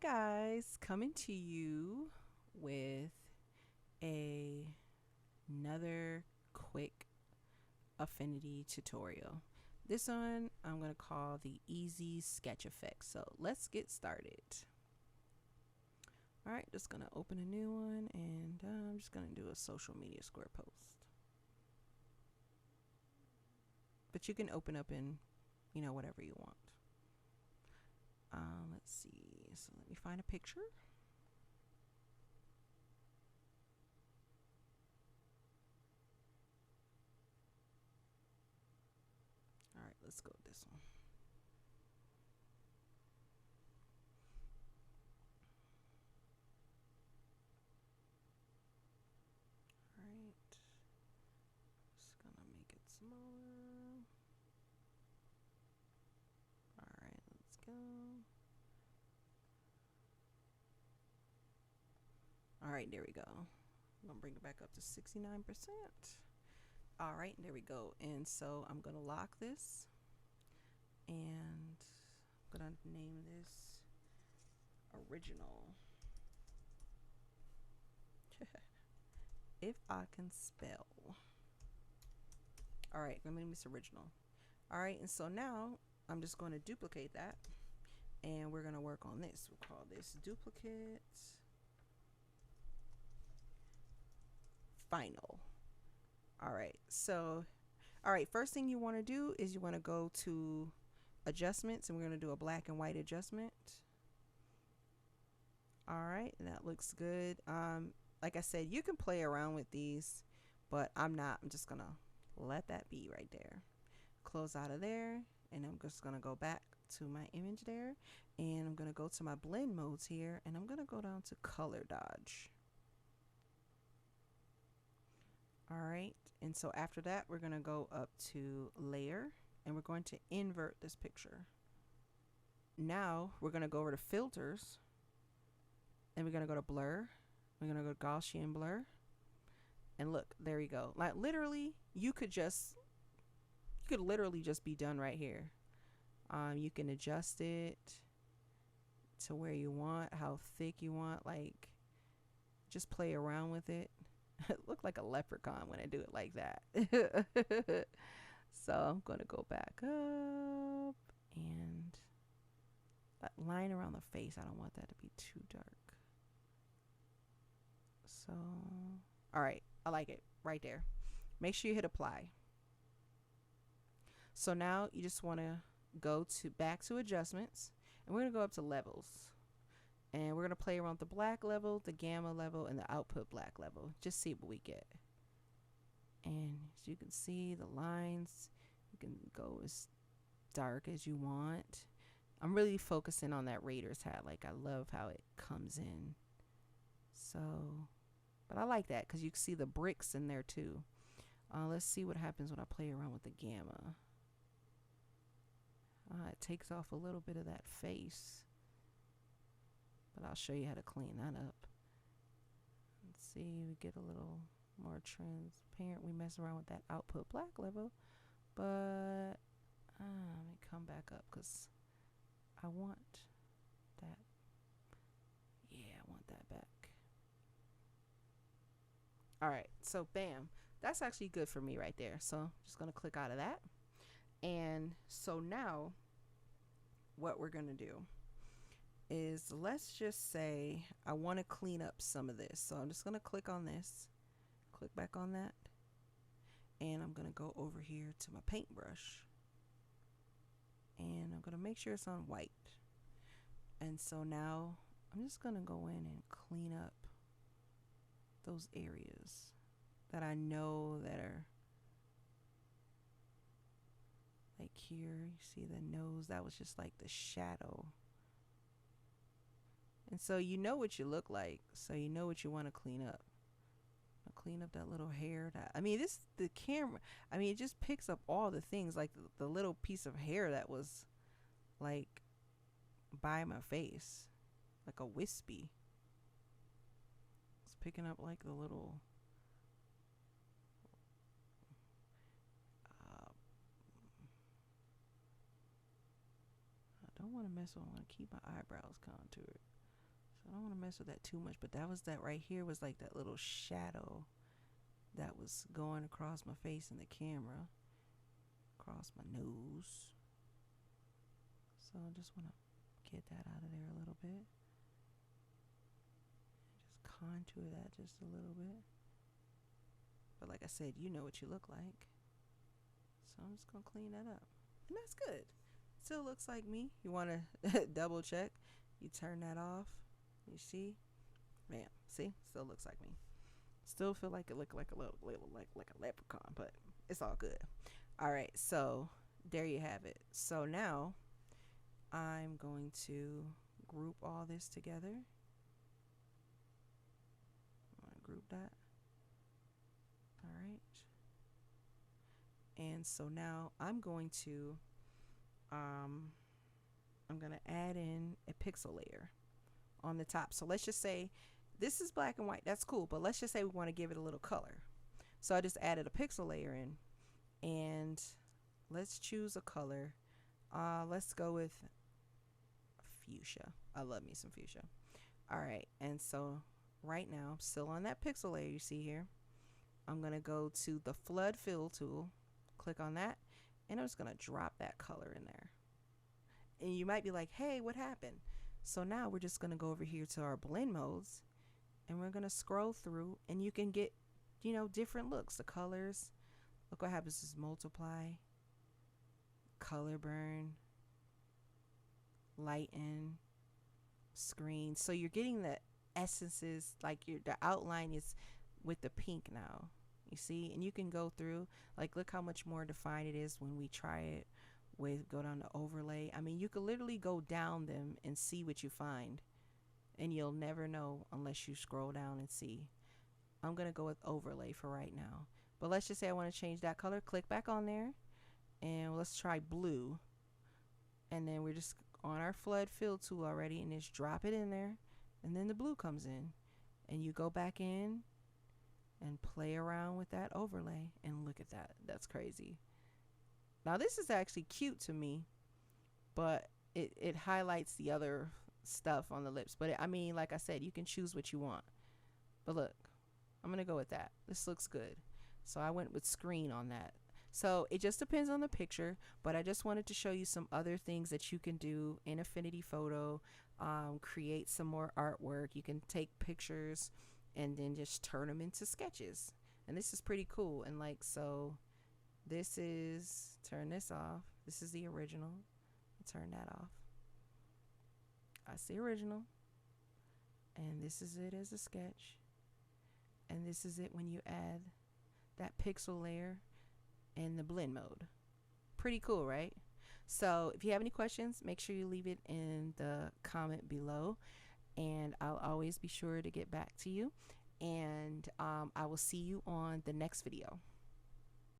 Guys, coming to you with another quick Affinity tutorial. This one I'm going to call the easy sketch effect. So let's get started. All right, just going to open a new one, and I'm just going to do a social media square post. But you can open up in, whatever you want. Let's see. So let me find a picture. All right, let's go with this one. All right, just gonna make it smaller. All right, let's go. All right, there we go. I'm gonna bring it back up to 69%. All right, there we go. And so I'm gonna lock this, and I'm gonna name this original. If I can spell. All right, let me name this original. All right, and so now I'm just going to duplicate that, and we're going to work on this. We'll call this duplicate final. All right, so first thing you want to do is you want to go to adjustments, and we're going to do a black and white adjustment. All right, that looks good. Like I said, you can play around with these, but I'm not. I'm just going to let that be right there. Close out of there, and I'm just going to go back to my image there, and I'm going to go to my blend modes here, and I'm going to go down to color dodge. All right, and so after that we're going to go up to layer, and we're going to invert this picture. Now we're going to go over to filters, and we're going to go to blur. We're going to go to Gaussian blur, and look, there you go. Like literally you could literally just be done right here. You can adjust it to where you want, how thick you want, like just play around with it. Look like a leprechaun when I do it like that. So I'm going to go back up, and that line around the face, I don't want that to be too dark. So, all right, I like it right there. Make sure you hit apply. So now you just want to go back to adjustments, and we're going to go up to levels, and we're going to play around with the black level, the gamma level, and the output black level. Just see what we get. And as you can see, the lines, you can go as dark as you want. I'm really focusing on that Raiders hat. Like, I love how it comes in. So, but I like that because you can see the bricks in there too. Let's see what happens when I play around with the gamma. It takes off a little bit of that face, but I'll show you how to clean that up. Let's see, we get a little more transparent. We mess around with that output black level, but let me come back up because I want that. Yeah, I want that back. All right, so bam, that's actually good for me right there. So I'm just gonna click out of that. And so now what we're going to do is, let's just say I want to clean up some of this. So I'm just going to click on this, click back on that, and I'm going to go over here to my paintbrush, and I'm going to make sure it's on white. And so now I'm just going to go in and clean up those areas that I know that are like here. You see the nose, that was just like the shadow. And so you know what you look like, so you know what you want to clean up. I'll clean up that little hair. The camera, it just picks up all the things, like the little piece of hair that was like by my face, like a wispy. It's picking up like the little I don't want to mess with. I want to keep my eyebrows contoured. mess with that too much, but that was that right here was like that little shadow that was going across my face in the camera, across my nose. So I just want to get that out of there a little bit. Just contour that just a little bit. But like I said, you know what you look like. So I'm just going to clean that up. And that's good. Still looks like me. You want to double check. You turn that off. You see? Man, see? Still looks like me. Still feel like it looked like a little like a leprechaun, but it's all good. All right, so there you have it. So now I'm going to group all this together. I'm going to group that. All right. And so now I'm going to add in a pixel layer on the top. So let's just say this is black and white. That's cool, but let's just say we want to give it a little color. So I just added a pixel layer in, and let's choose a color. Let's go with fuchsia. I love me some fuchsia. All right, and so right now I'm still on that pixel layer you see here. I'm gonna go to the flood fill tool, click on that, and I'm just gonna drop that color in there. And you might be like, hey, what happened? So now we're just gonna go over here to our blend modes, and we're gonna scroll through, and you can get, you know, different looks. The colors, look what happens is multiply, color burn, lighten, screen. So you're getting the essences, like the outline is with the pink now, you see. And you can go through, like, look how much more defined it is when we try it with, go down to overlay. I mean, you could literally go down them and see what you find, and you'll never know unless you scroll down and see. I'm gonna go with overlay for right now, but let's just say I want to change that color. Click back on there, and let's try blue, and then we're just on our flood fill tool already, and just drop it in there, and then the blue comes in, and you go back in and play around with that overlay, and look at that. That's crazy. Now this is actually cute to me, but it highlights the other stuff on the lips. But I mean, like I said, you can choose what you want. But look, I'm gonna go with that. This looks good. So I went with screen on that. So it just depends on the picture, but I just wanted to show you some other things that you can do in Affinity Photo. Create some more artwork. You can take pictures and then just turn them into sketches, and this is pretty cool. And like, so this is, turn this off. This is the original. Turn that off. That's the original, and this is it as a sketch, and this is it when you add that pixel layer and the blend mode. Pretty cool, right? So if you have any questions, make sure you leave it in the comment below, and I'll always be sure to get back to you. And I will see you on the next video.